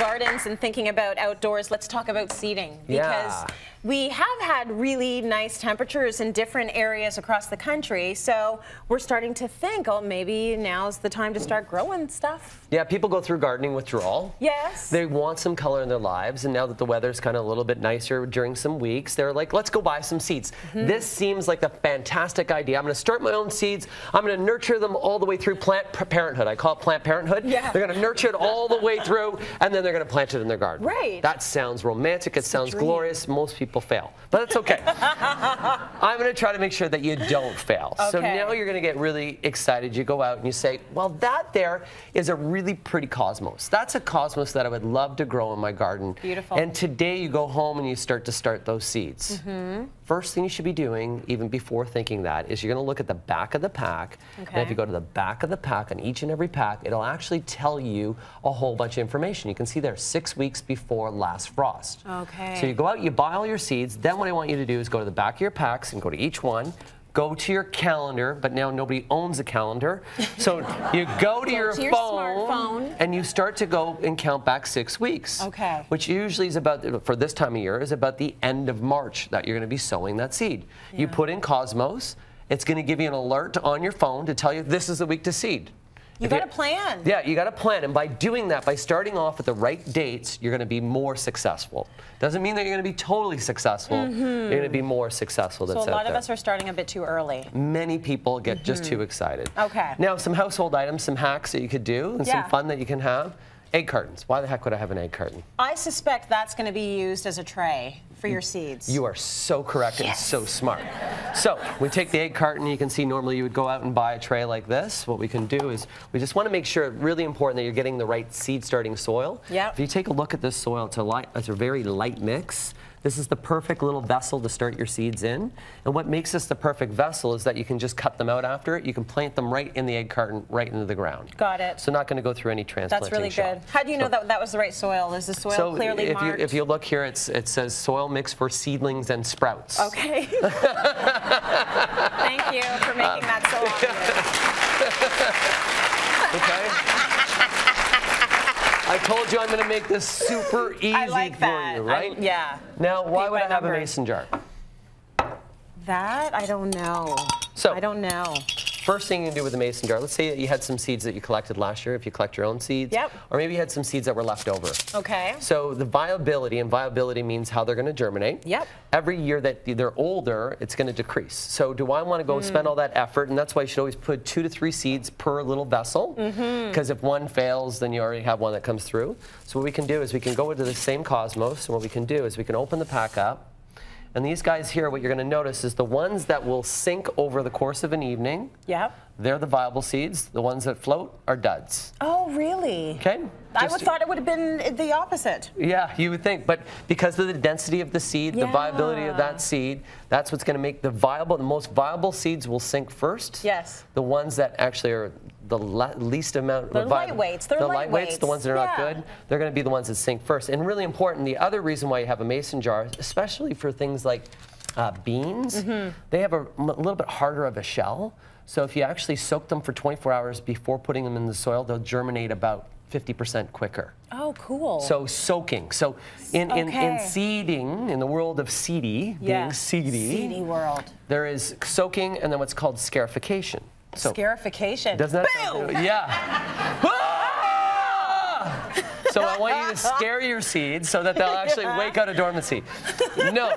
gardens and thinking about outdoors, let's talk about seeding. Because we have had really nice temperatures in different areas across the country, so we're starting to think, oh, maybe now's the time to start growing stuff. Yeah, people go through gardening withdrawal. Yes. They want some color in their lives, and now that the weather's kind of a little bit nicer during some weeks, they're like, let's go buy some seeds. This seems like a fantastic idea. I'm going to start my own seeds. I'm going to nurture them all the way through plant parenthood. I call it plant parenthood. Yeah. They're going to nurture it all the way through, and then they're going to plant it in their garden. Right. That sounds romantic. It sounds glorious. Most people fail, but that's okay. I'm going to try to make sure that you don't fail. Okay. So now you're going to get really excited. You go out and you say, well, that there is a really pretty cosmos. That's a cosmos that I would love to grow in my garden. Beautiful. And today you go home and you start those seeds. First thing you should be doing, even before thinking that, is you're going to look at the back of the pack. Okay. And if you go to the back of the pack, on each and every pack, it'll actually tell you a whole bunch of information. You can see there 6 weeks before last frost. Okay. So you go out, you buy all your seeds. Then what I want you to do is go to the back of your packs and go to each one. Go to your calendar, but now nobody owns a calendar. So you go to your smartphone and you start to go and count back 6 weeks. Okay. Which usually is about, for this time of year, is about the end of March that you're going to be sowing that seed. Yeah. You put in Cosmos. It's going to give you an alert on your phone to tell you this is the week to seed. You got a plan. Yeah, you got a plan, and by doing that, by starting off at the right dates, you're going to be more successful. Doesn't mean that you're going to be totally successful. You're going to be more successful. So a lot of us are starting a bit too early. Many people get just too excited. Okay. Now, some household items, some hacks that you could do, and some fun that you can have. Egg cartons. Why the heck would I have an egg carton? I suspect that's going to be used as a tray for your seeds. You are so correct and so smart. So we take the egg carton. You can see normally you would go out and buy a tray like this. What we can do is we just want to make sure, really important, that you're getting the right seed starting soil. Yep. If you take a look at this soil, it's a very light mix. This is the perfect little vessel to start your seeds in. And what makes this the perfect vessel is that you can just cut them out after it. You can plant them right in the egg carton, right into the ground. Got it. So not going to go through any transplanting. That's really good. How do you know that was the right soil? Is the soil clearly marked? If you look here, it says soil mix for seedlings and sprouts. Okay. Thank you for making that so obvious. Okay. I told you I'm going to make this super easy for you, right? Yeah. Now, why would I have a mason jar? That, I don't know. I don't know. First thing you can do with a mason jar, let's say that you had some seeds that you collected last year, if you collect your own seeds. Yep. Or maybe you had some seeds that were left over. Okay. So the viability, and viability means how they're going to germinate. Yep. Every year that they're older, it's going to decrease. So do I want to go spend all that effort? And that's why you should always put 2 to 3 seeds per little vessel. Because if one fails, then you already have one that comes through. So what we can do is we can go into the same Cosmos, and what we can do is we can open the pack up. And these guys here, what you're going to notice is the ones that will sink over the course of an evening. Yep. They're the viable seeds. The ones that float are duds. Oh, really? Okay. I would thought it would have been the opposite. Yeah, you would think, but because of the density of the seed, the viability of that seed, that's what's going to make the most viable seeds will sink first. Yes. The ones that actually are the least amount. They're lightweights. They're lightweights, the ones that are not good, they're going to be the ones that sink first. And really important, the other reason why you have a mason jar, especially for things like beans, they have a little bit harder of a shell. So if you actually soak them for 24 hours before putting them in the soil, they'll germinate about 50% quicker. Oh, cool. So soaking. So in seeding, in the world of seedy, being seedy, seedy world, there is soaking and then what's called scarification. So, scarification. Doesn't that sound good? Yeah. So I want you to scare your seeds so that they'll actually wake out of dormancy. No.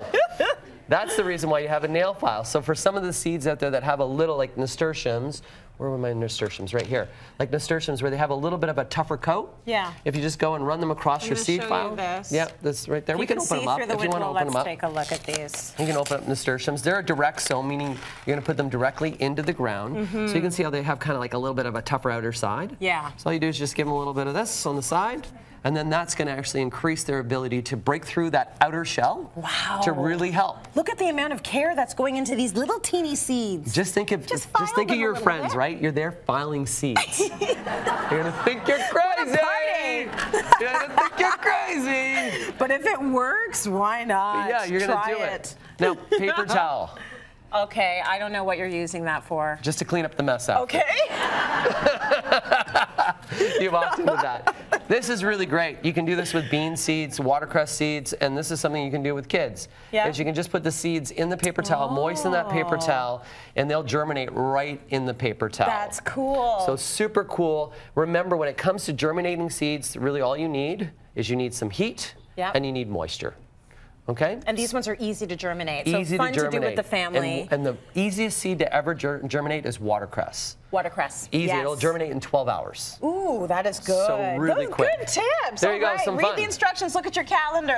That's the reason why you have a nail file. So for some of the seeds out there that have a little, like nasturtiums, where were my nasturtiums? Right here. Like nasturtiums where they have a little bit of a tougher coat. Yeah. If you just go and run them across your seed file. Yeah, that's right there. We can open them up if you want to open them up. Let's take a look at these. You can open up nasturtiums. They're a direct sow, meaning you're going to put them directly into the ground. So you can see how they have kind of like a little bit of a tougher outer side. Yeah. So all you do is just give them a little bit of this on the side. And then that's going to actually increase their ability to break through that outer shell. Wow. To really help. Look at the amount of care that's going into these little teeny seeds. Just think of your friends, right? You're there filing seeds. You're going to think you're crazy. You're going to think you're crazy. But if it works, why not? Yeah, you're going to do it. Now, paper towel. Okay, I don't know what you're using that for. Just to clean up the mess out. Okay. You've opted into that. This is really great. You can do this with bean seeds, watercress seeds, and this is something you can do with kids. Yeah. Is you can just put the seeds in the paper towel, moisten that paper towel, and they'll germinate right in the paper towel. That's cool. So super cool. Remember, when it comes to germinating seeds, really all you need is you need some heat and you need moisture. Okay? And these ones are easy to germinate. Easy so fun to germinate. do with the family. And the easiest seed to ever germinate is watercress. Watercress. Easy. Yes. It'll germinate in 12 hours. Ooh, that is good. So really Those quick. Good tips. There you go. Some Read fun. the instructions. Look at your calendar.